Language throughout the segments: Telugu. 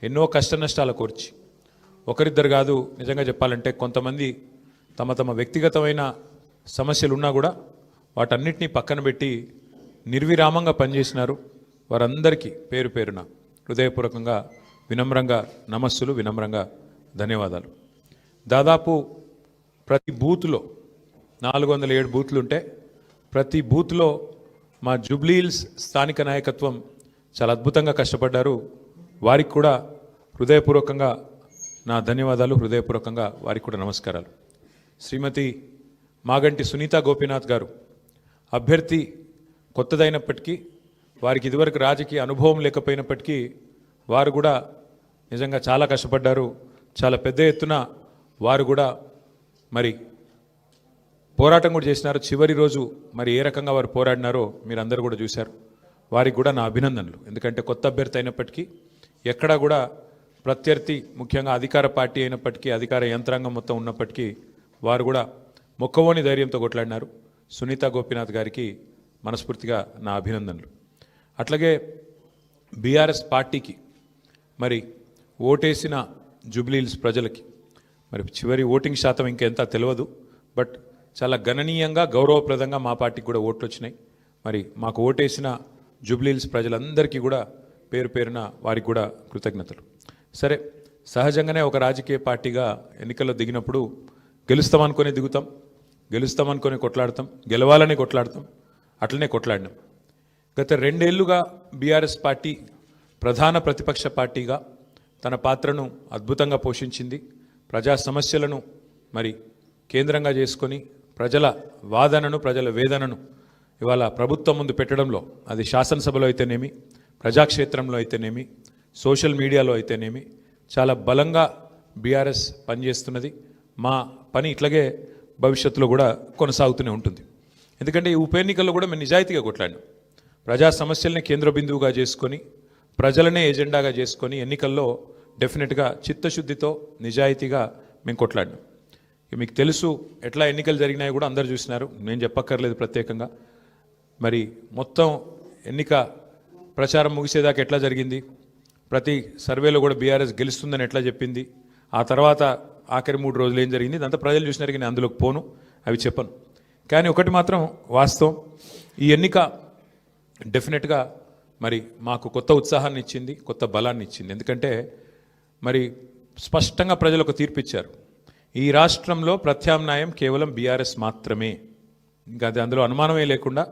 ఎన్నో కష్ట నష్టాల కోర్చి ఒకరిద్దరు కాదు, నిజంగా చెప్పాలంటే కొంతమంది తమ తమ వ్యక్తిగతమైన సమస్యలు ఉన్నా కూడా వాటన్నిటినీ పక్కన పెట్టి నిర్విరామంగా పనిచేసినారు. వారందరికీ పేరు పేరున హృదయపూర్వకంగా వినమ్రంగా నమస్సులు, వినమ్రంగా ధన్యవాదాలు. దాదాపు ప్రతి బూత్లో 407 బూత్లు ఉంటే ప్రతి బూత్లో మా జూబ్లీహిల్స్ స్థానిక నాయకత్వం చాలా అద్భుతంగా కష్టపడ్డారు. వారికి కూడా హృదయపూర్వకంగా నా ధన్యవాదాలు, హృదయపూర్వకంగా వారికి కూడా నమస్కారాలు. శ్రీమతి మాగంటి సునీత గోపీనాథ్ గారు అభ్యర్థి కొత్తదైనప్పటికీ, వారికి ఇదివరకు రాజకీయ అనుభవం లేకపోయినప్పటికీ వారు కూడా నిజంగా చాలా కష్టపడ్డారు. చాలా పెద్ద ఎత్తున వారు కూడా మరి పోరాటం కూడా చేసినారు. చివరి రోజు మరి ఏ రకంగా వారు పోరాడినారో మీరు అందరూ కూడా చూశారు. వారికి కూడా నా అభినందనలు. ఎందుకంటే కొత్త అభ్యర్థి అయినప్పటికీ, ఎక్కడా కూడా ప్రత్యర్థి ముఖ్యంగా అధికార పార్టీ అయినప్పటికీ, అధికార యంత్రాంగం మొత్తం ఉన్నప్పటికీ వారు కూడా మొక్కవోని ధైర్యంతో కొట్లాడినారు. సునీత గోపీనాథ్ గారికి మనస్ఫూర్తిగా నా అభినందనలు. అట్లాగే బీఆర్ఎస్ పార్టీకి మరి ఓటేసిన జూబ్లీహిల్స్ ప్రజలకి మరి చివరి ఓటింగ్ శాతం ఇంకెంత తెలియదు, బట్ చాలా గణనీయంగా గౌరవప్రదంగా మా పార్టీకి కూడా ఓట్లు వచ్చినాయి. మరి మాకు ఓటేసిన జూబ్లీహిల్స్ ప్రజలందరికీ కూడా పేరు పేరున వారికి కూడా కృతజ్ఞతలు. సరే, సహజంగానే ఒక రాజకీయ పార్టీగా ఎన్నికల్లో దిగినప్పుడు గెలుస్తామనుకొని దిగుతాం, గెలుస్తామనుకొని కొట్లాడతాం, గెలవాలని కొట్లాడతాం. అట్లనే కొట్లాడినాం. గత 2 ఏళ్లుగా బీఆర్ఎస్ పార్టీ ప్రధాన ప్రతిపక్ష పార్టీగా తన పాత్రను అద్భుతంగా పోషించింది. ప్రజా సమస్యలను మరి కేంద్రంగా చేసుకొని ప్రజల వాదనను, ప్రజల వేదనను ఇవాళ ప్రభుత్వం ముందు పెట్టడంలో, అది శాసనసభలో అయితేనేమి, ప్రజాక్షేత్రంలో అయితేనేమి, సోషల్ మీడియాలో అయితేనేమి చాలా బలంగా బీఆర్ఎస్ పనిచేస్తున్నది. మా పని ఇట్లాగే భవిష్యత్తులో కూడా కొనసాగుతూనే ఉంటుంది. ఎందుకంటే ఈ ఉప ఎన్నికల్లో కూడా మేము నిజాయితీగా కొట్లాడినాం. ప్రజా సమస్యల్ని కేంద్ర బిందువుగా చేసుకొని, ప్రజలనే ఎజెండాగా చేసుకొని ఎన్నికల్లో డెఫినెట్గా చిత్తశుద్ధితో నిజాయితీగా మేము కొట్లాడినాం. మీకు తెలుసు ఎట్లా ఎన్నికలు జరిగినాయి కూడా అందరు చూసినారు, నేను చెప్పక్కర్లేదు ప్రత్యేకంగా. మరి మొత్తం ఎన్నిక ప్రచారం ముగిసేదాకా ఎట్లా జరిగింది, ప్రతి సర్వేలో కూడా బీఆర్ఎస్ గెలుస్తుందని ఎట్లా చెప్పింది, ఆ తర్వాత ఆఖరి 3 రోజులు ఏం జరిగింది, ఇదంతా ప్రజలు చూసినారు. నేను అందులోకి పోను, అవి చెప్పను. కానీ ఒకటి మాత్రం వాస్తవం, ఈ ఎన్నిక డెఫినెట్గా మరి మాకు కొత్త ఉత్సాహాన్ని ఇచ్చింది, కొత్త బలాన్ని ఇచ్చింది. ఎందుకంటే మరి స్పష్టంగా ప్రజలు ఒక తీర్పు ఇచ్చారు. ఈ రాష్ట్రంలో ప్రత్యామ్నాయం కేవలం బీఆర్ఎస్ మాత్రమే. ఇంకా అది అందులో అనుమానమే లేకుండా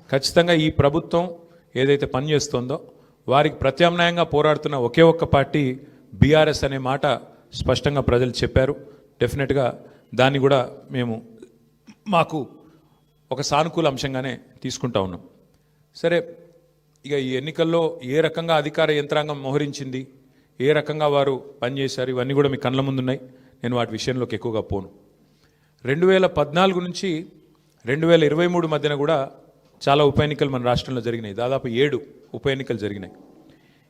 ఖచ్చితంగా ఈ ప్రభుత్వం ఏదైతే పనిచేస్తుందో వారికి ప్రత్యామ్నాయంగా పోరాడుతున్న ఒకే ఒక్క పార్టీ బీఆర్ఎస్ అనే మాట స్పష్టంగా ప్రజలు చెప్పారు. డెఫినెట్గా దాన్ని కూడా మేము మాకు ఒక సానుకూల అంశంగానే తీసుకుంటా ఉన్నాం. సరే, ఇక ఈ ఎన్నికల్లో ఏ రకంగా అధికార యంత్రాంగం మోహరించింది, ఏ రకంగా వారు పనిచేశారు, ఇవన్నీ కూడా మీ కళ్ళ ముందున్నాయి. నేను వాటి విషయంలోకి ఎక్కువగా పోను. 2014 నుంచి 2023 మధ్యన కూడా చాలా ఉప ఎన్నికలు మన రాష్ట్రంలో జరిగినాయి. దాదాపు 7 ఉప ఎన్నికలు జరిగినాయి.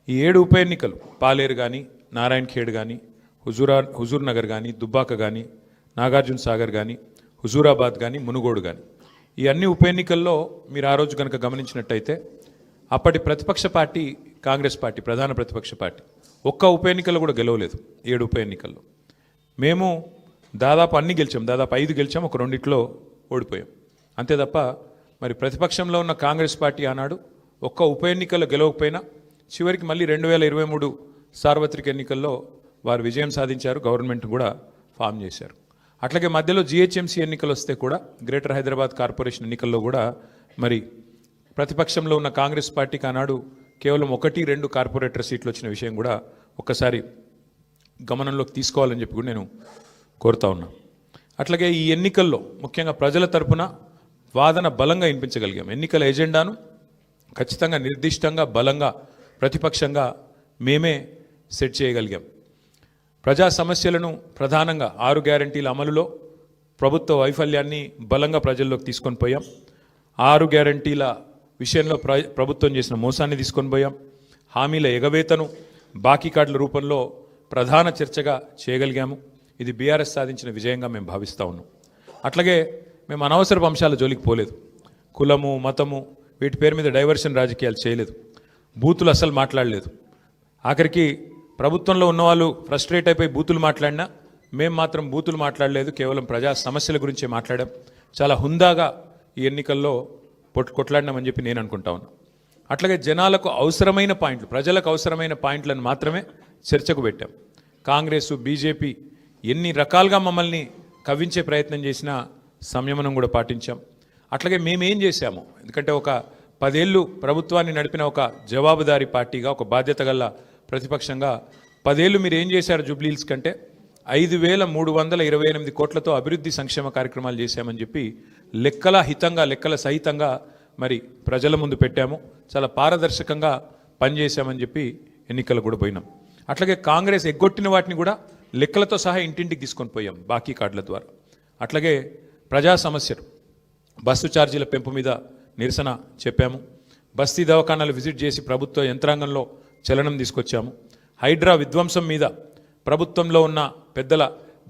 ఈ 7 ఉప ఎన్నికలు పాలేరు కానీ, నారాయణ ఖేడ్ కానీ, హుజూర్ నగర్ కానీ, దుబ్బాక కానీ, నాగార్జున సాగర్ కానీ, హుజూరాబాద్ కానీ, మునుగోడు కానీ, ఈ అన్ని ఉప ఎన్నికల్లో మీరు ఆ రోజు కనుక గమనించినట్టయితే అప్పటి ప్రతిపక్ష పార్టీ కాంగ్రెస్ పార్టీ, ప్రధాన ప్రతిపక్ష పార్టీ, ఒక్క ఉప ఎన్నికల్లో కూడా గెలవలేదు. 7 ఉప ఎన్నికల్లో మేము దాదాపు అన్ని గెలిచాం. దాదాపు 5 గెలిచాం, ఒక 2 ఓడిపోయాం. అంతే తప్ప మరి ప్రతిపక్షంలో ఉన్న కాంగ్రెస్ పార్టీ ఆనాడు ఒక్క ఉప ఎన్నికల్లో గెలవకపోయినా చివరికి మళ్ళీ 2023 సార్వత్రిక ఎన్నికల్లో వారు విజయం సాధించారు, గవర్నమెంట్ కూడా ఫామ్ చేశారు. అట్లాగే మధ్యలో జిహెచ్ఎంసీ ఎన్నికలు వస్తే కూడా, గ్రేటర్ హైదరాబాద్ కార్పొరేషన్ ఎన్నికల్లో కూడా మరి ప్రతిపక్షంలో ఉన్న కాంగ్రెస్ పార్టీకి ఆనాడు కేవలం 1-2 కార్పొరేటర్ సీట్లు వచ్చిన విషయం కూడా ఒక్కసారి గమనంలోకి తీసుకోవాలని చెప్పి కూడా నేను కోరుతా ఉన్నా. అట్లాగే ఈ ఎన్నికల్లో ముఖ్యంగా ప్రజల తరపున వాదన బలంగా వినిపించగలిగాం. ఎన్నికల ఎజెండాను ఖచ్చితంగా నిర్దిష్టంగా బలంగా ప్రతిపక్షంగా మేమే సెట్ చేయగలిగాం. ప్రజా సమస్యలను ప్రధానంగా 6 గ్యారంటీల అమలులో ప్రభుత్వ వైఫల్యాన్ని బలంగా ప్రజల్లోకి తీసుకొని పోయాం. 6 గ్యారంటీల విషయంలో ప్రభుత్వం చేసిన మోసాన్ని తీసుకొని పోయాం. హామీల ఎగవేతను బాకీ కార్డుల రూపంలో ప్రధాన చర్చగా చేయగలిగాము. ఇది బీఆర్ఎస్ సాధించిన విజయంగా మేము భావిస్తూ ఉన్నాం. అట్లాగే మేము అనవసరపు అంశాల జోలికి పోలేదు. కులము, మతము వీటి పేరు మీద డైవర్షన్ రాజకీయాలు చేయలేదు. బూతులు అస్సలు మాట్లాడలేదు. ఆఖరికి ప్రభుత్వంలో ఉన్నవాళ్ళు ఫ్రస్ట్రేట్ అయిపోయి బూతులు మాట్లాడినా మేము మాత్రం బూతులు మాట్లాడలేదు, కేవలం ప్రజా సమస్యల గురించే మాట్లాడాం. చాలా హుందాగా ఈ ఎన్నికల్లో కొట్లాడినామని చెప్పి నేను అనుకుంటా ఉన్నా. అట్లాగే జనాలకు అవసరమైన పాయింట్లు, ప్రజలకు అవసరమైన పాయింట్లను మాత్రమే చర్చకు పెట్టాం. కాంగ్రెస్ బీజేపీ ఎన్ని రకాలుగా మమ్మల్ని కవ్వించే ప్రయత్నం చేసినా సంయమనం కూడా పాటించాం. అట్లాగే మేమేం చేశాము, ఎందుకంటే ఒక 10 ఏళ్ళు ప్రభుత్వాన్ని నడిపిన ఒక జవాబుదారీ పార్టీగా, ఒక బాధ్యత గల ప్రతిపక్షంగా 10 ఏళ్ళు మీరు ఏం చేశారు జూబ్లీహిల్స్ కంటే 5,328 కోట్లతో అభివృద్ధి సంక్షేమ కార్యక్రమాలు చేశామని చెప్పి లెక్కల సహితంగా మరి ప్రజల ముందు పెట్టాము. చాలా పారదర్శకంగా పనిచేశామని చెప్పి ఎన్నికలు కూడా పోయినాం. అట్లాగే కాంగ్రెస్ ఎగ్గొట్టిన వాటిని కూడా లెక్కలతో సహా ఇంటింటికి తీసుకొని పోయాం బాకీ కార్డుల ద్వారా. అట్లాగే ప్రజా సమస్యలు, బస్సు ఛార్జీల పెంపు మీద నిరసన చెప్పాము. బస్తీ దవాఖానాలు విజిట్ చేసి ప్రభుత్వ యంత్రాంగంలో చలనం తీసుకొచ్చాము. హైడ్రా విధ్వంసం మీద, ప్రభుత్వంలో ఉన్న పెద్దల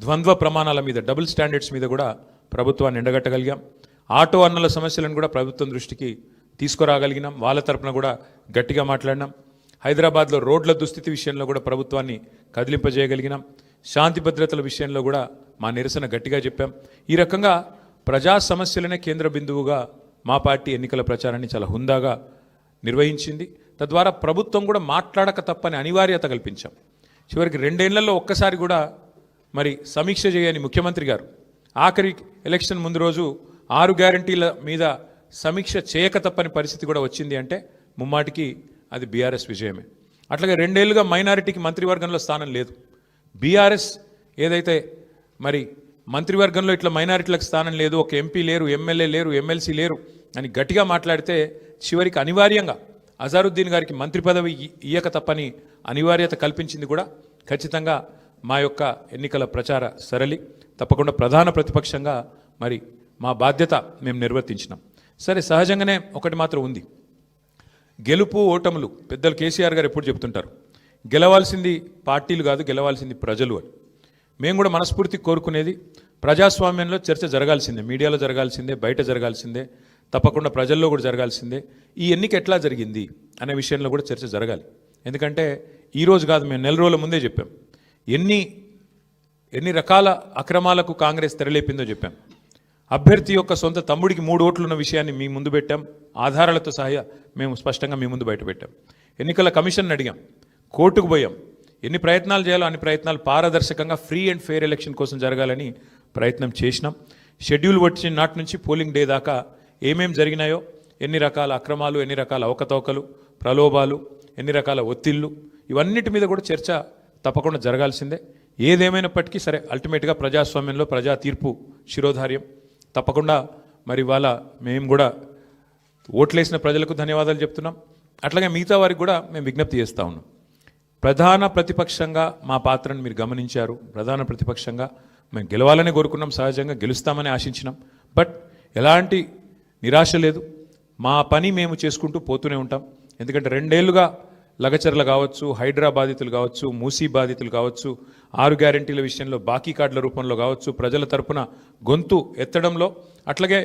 ద్వంద్వ ప్రమాణాల మీద, డబుల్ స్టాండర్డ్స్ మీద కూడా ప్రభుత్వాన్ని ఎండగట్టగలిగాం. ఆటో అన్నల సమస్యలను కూడా ప్రభుత్వం దృష్టికి తీసుకురాగలిగినాం. వాళ్ళ తరపున కూడా గట్టిగా మాట్లాడినాం. హైదరాబాద్లో రోడ్ల దుస్థితి విషయంలో కూడా ప్రభుత్వాన్ని కదిలింపజేయగలిగినాం. శాంతి భద్రతల విషయంలో కూడా మా నిరసన గట్టిగా చెప్పాం. ఈ రకంగా ప్రజా సమస్యలనే కేంద్ర బిందువుగా మా పార్టీ ఎన్నికల ప్రచారాన్ని చాలా హుందాగా నిర్వహించింది. తద్వారా ప్రభుత్వం కూడా మాట్లాడక తప్పని అనివార్యత కల్పించాం. చివరికి 2 ఏళ్లలో ఒక్కసారి కూడా మరి సమీక్ష చేయని ముఖ్యమంత్రి గారు ఆఖరి ఎలక్షన్ ముందు రోజు 6 గ్యారంటీల మీద సమీక్ష చేయక తప్పని పరిస్థితి కూడా వచ్చింది అంటే ముమ్మాటికి అది బీఆర్ఎస్ విజయమే. అట్లాగే 2 ఏళ్లుగా మైనారిటీకి మంత్రివర్గంలో స్థానం లేదు. బీఆర్ఎస్ ఏదైతే మరి మంత్రివర్గంలో ఇట్లా మైనారిటీలకు స్థానం లేదు, ఒక ఎంపీ లేరు, ఎమ్మెల్యే లేరు, ఎమ్మెల్సీ లేరు అని గట్టిగా మాట్లాడితే చివరికి అనివార్యంగా అజారుద్దీన్ గారికి మంత్రి పదవి ఇయ్యక తప్పని అనివార్యత కల్పించింది కూడా ఖచ్చితంగా మా యొక్క ఎన్నికల ప్రచార సరళి. తప్పకుండా ప్రధాన ప్రతిపక్షంగా మరి మా బాధ్యత మేము నిర్వర్తించినాం. సరే, సహజంగానే ఒకటి మాత్రం ఉంది, గెలుపు ఓటములు పెద్దలు కేసీఆర్ గారు ఎప్పుడు చెప్తుంటారు, గెలవాల్సింది పార్టీలు కాదు, గెలవాల్సింది ప్రజలు అని. మేము కూడా మనస్ఫూర్తి కోరుకునేది ప్రజాస్వామ్యంలో చర్చ జరగాల్సిందే, మీడియాలో జరగాల్సిందే, బయట జరగాల్సిందే, తప్పకుండా ప్రజల్లో కూడా జరగాల్సిందే. ఈ ఎన్నిక ఎట్లా జరిగింది అనే విషయంలో కూడా చర్చ జరగాలి. ఎందుకంటే ఈరోజు కాదు, మేము 4 రోజుల ముందే చెప్పాం ఎన్ని రకాల అక్రమాలకు కాంగ్రెస్ తెరలేపిందో చెప్పాం. అభ్యర్థి యొక్క సొంత తమ్ముడికి 3 ఓట్లు ఉన్న విషయాన్ని మీ ముందు పెట్టాం. ఆధారాలతో సహా మేము స్పష్టంగా మీ ముందు బయట పెట్టాం. ఎన్నికల కమిషన్ అడిగాం, కోర్టుకు పోయాం. ఎన్ని ప్రయత్నాలు చేయాలో అన్ని ప్రయత్నాలు పారదర్శకంగా ఫ్రీ అండ్ ఫెయిర్ ఎలక్షన్ కోసం జరగాలని ప్రయత్నం చేసినాం. షెడ్యూల్ వచ్చిన నాటి నుంచి పోలింగ్ డే దాకా ఏమేం జరిగినాయో, ఎన్ని రకాల అక్రమాలు, ఎన్ని రకాల అవకతవకలు, ప్రలోభాలు, ఎన్ని రకాల ఒత్తిళ్లు, ఇవన్నిటి మీద కూడా చర్చ తప్పకుండా జరగాల్సిందే. ఏదేమైనప్పటికీ సరే, అల్టిమేట్గా ప్రజాస్వామ్యంలో ప్రజా తీర్పు శిరోధార్యం. తప్పకుండా మరి ఇవాళ మేము కూడా ఓట్లేసిన ప్రజలకు ధన్యవాదాలు చెప్తున్నాం. అట్లాగే మిగతా వారికి కూడా మేము విజ్ఞప్తి చేస్తూ ఉన్నాం. ప్రధాన ప్రతిపక్షంగా మా పాత్రను మీరు గమనించారు. ప్రధాన ప్రతిపక్షంగా మేము గెలవాలని కోరుకున్నాం, సహజంగా గెలుస్తామని ఆశించినాం. బట్ ఎలాంటి నిరాశ లేదు, మా పని మేము చేసుకుంటూ పోతూనే ఉంటాం. ఎందుకంటే 2 ఏళ్లుగా లగచర్ల కావచ్చు, హైడ్రా బాధితులు కావచ్చు, మూసీ బాధితులు కావచ్చు, 6 గ్యారంటీల విషయంలో బాకీ కార్డుల రూపంలో కావచ్చు, ప్రజల తరపున గొంతు ఎత్తడంలో, అట్లాగే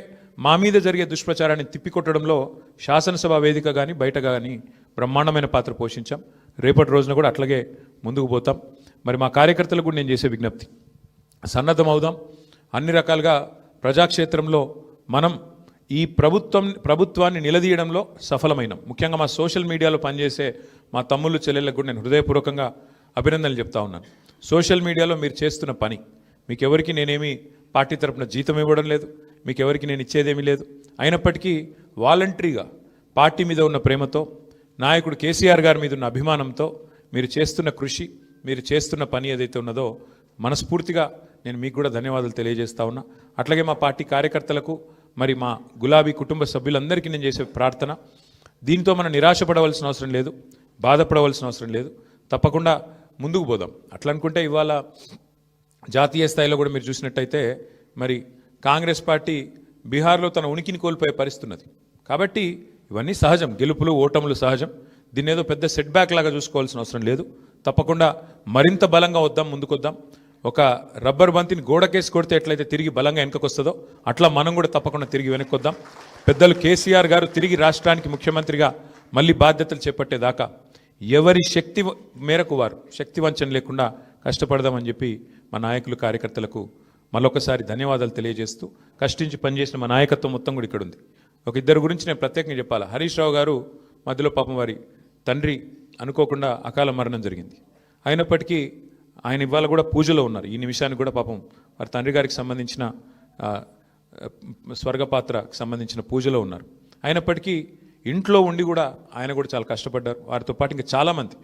మా మీద జరిగే దుష్ప్రచారాన్ని తిప్పికొట్టడంలో శాసనసభ వేదిక కానీ బయట కానీ బ్రహ్మాండమైన పాత్ర పోషించాం. రేపటి రోజున కూడా అట్లాగే ముందుకు పోతాం. మరి మా కార్యకర్తలకు కూడా నేను చేసే విజ్ఞప్తి, సన్నద్ధం అవుదాం. అన్ని రకాలుగా ప్రజాక్షేత్రంలో మనం ఈ ప్రభుత్వాన్ని నిలదీయడంలో సఫలమైనాం. ముఖ్యంగా మా సోషల్ మీడియాలో పనిచేసే మా తమ్ముళ్ళు చెల్లెళ్ళకు కూడా నేను హృదయపూర్వకంగా అభినందనలు చెప్తా ఉన్నాను. సోషల్ మీడియాలో మీరు చేస్తున్న పని, మీకెవరికి నేనేమి పార్టీ తరపున జీతం ఇవ్వడం లేదు, మీకెవరికి నేను ఇచ్చేదేమీ లేదు. అయినప్పటికీ వాలంటరీగా పార్టీ మీద ఉన్న ప్రేమతో, నాయకుడు కేసీఆర్ గారి మీద ఉన్న అభిమానంతో మీరు చేస్తున్న కృషి, మీరు చేస్తున్న పని ఏదైతే ఉన్నదో మనస్ఫూర్తిగా నేను మీకు కూడా ధన్యవాదాలు తెలియజేస్తా ఉన్నా. అట్లాగే మా పార్టీ కార్యకర్తలకు, మరి మా గులాబీ కుటుంబ సభ్యులందరికీ నేను చేసే ప్రార్థన, దీంతో మనం నిరాశపడవలసిన అవసరం లేదు, బాధపడవలసిన అవసరం లేదు. తప్పకుండా ముందుకు పోదాం. అట్లా అనుకుంటే ఇవాళ జాతీయ స్థాయిలో కూడా మీరు చూసినట్టయితే మరి కాంగ్రెస్ పార్టీ బీహార్లో తన ఉనికిని కోల్పోయే పరిస్థితి ఉన్నది. కాబట్టి ఇవన్నీ సహజం, గెలుపులు ఓటములు సహజం. దీన్ని ఏదో పెద్ద సెట్ బ్యాక్ లాగా చూసుకోవాల్సిన అవసరం లేదు. తప్పకుండా మరింత బలంగా వద్దాం, ముందుకొద్దాం. ఒక రబ్బర్ బంతిని గోడకేసి కొడితే ఎట్లయితే తిరిగి బలంగా వెనకకు వస్తుందో అట్లా మనం కూడా తప్పకుండా తిరిగి వెనక్కొద్దాం. పెద్దలు కేసీఆర్ గారు తిరిగి రాష్ట్రానికి ముఖ్యమంత్రిగా మళ్ళీ బాధ్యతలు చేపట్టేదాకా ఎవరి శక్తి మేరకు వారు శక్తి వంచన లేకుండా కష్టపడదామని చెప్పి మా నాయకులు కార్యకర్తలకు మరొకసారి ధన్యవాదాలు తెలియజేస్తూ కష్టించి పనిచేసిన మా నాయకత్వం మొత్తం కూడా ఇక్కడ ఉంది. ఒక ఇద్దరు గురించి నేను ప్రత్యేకంగా చెప్పాలి. హరీష్ రావు గారు మధ్యలో పాపం వారి తండ్రి అనుకోకుండా అకాల మరణం జరిగింది. అయినప్పటికీ ఆయన ఇవాళ కూడా పూజలో ఉన్నారు. ఈ నిమిషానికి కూడా పాపం వారి తండ్రి గారికి సంబంధించిన స్వర్గపాత్రకు సంబంధించిన పూజలో ఉన్నారు. అయినప్పటికీ ఇంట్లో ఉండి కూడా ఆయన కూడా చాలా కష్టపడ్డారు. వారితో పాటు ఇంకా చాలామంది,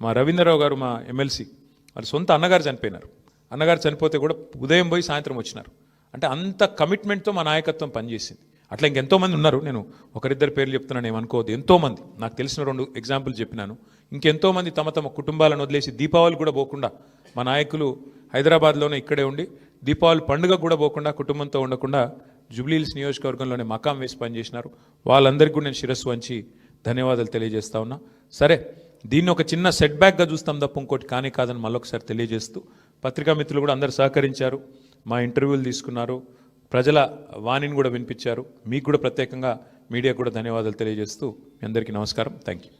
మా రవీంద్రరావు గారు మా ఎమ్మెల్సీ, వారి సొంత అన్నగారు చనిపోయినారు. అన్నగారు చనిపోతే కూడా ఉదయం పోయి సాయంత్రం వచ్చినారు. అంటే అంత కమిట్మెంట్తో మా నాయకత్వం పనిచేసింది. అట్లా ఇంకెంతోమంది ఉన్నారు. నేను ఒకరిద్దరు పేర్లు చెప్తున్నాను, ఏమనుకోవద్దు. ఎంతోమంది నాకు తెలిసిన 2 ఎగ్జాంపుల్ చెప్పినాను. ఇంకెంతోమంది తమ తమ కుటుంబాలను వదిలేసి దీపావళి కూడా పోకుండా మా నాయకులు హైదరాబాద్లోనే ఇక్కడే ఉండి దీపావళి పండుగ కూడా పోకుండా కుటుంబంతో ఉండకుండా జూబ్లీహిల్స్ నియోజకవర్గంలోనే మకాం వేసి పనిచేసినారు. వాళ్ళందరికీ కూడా నేను శిరస్సు వంచి ధన్యవాదాలు తెలియజేస్తా ఉన్నా. సరే, దీన్ని ఒక చిన్న సెట్ బ్యాక్గా చూస్తాం తప్ప ఇంకోటి కానీ కాదని మళ్ళొకసారి తెలియజేస్తూ, పత్రికా మిత్రులు కూడా అందరు సహకరించారు, మా ఇంటర్వ్యూలు తీసుకున్నారు, ప్రజల వాణిని కూడా వినిపించారు. మీకు కూడా ప్రత్యేకంగా మీడియా కూడా ధన్యవాదాలు తెలియజేస్తూ మీ అందరికీ నమస్కారం. Thank you.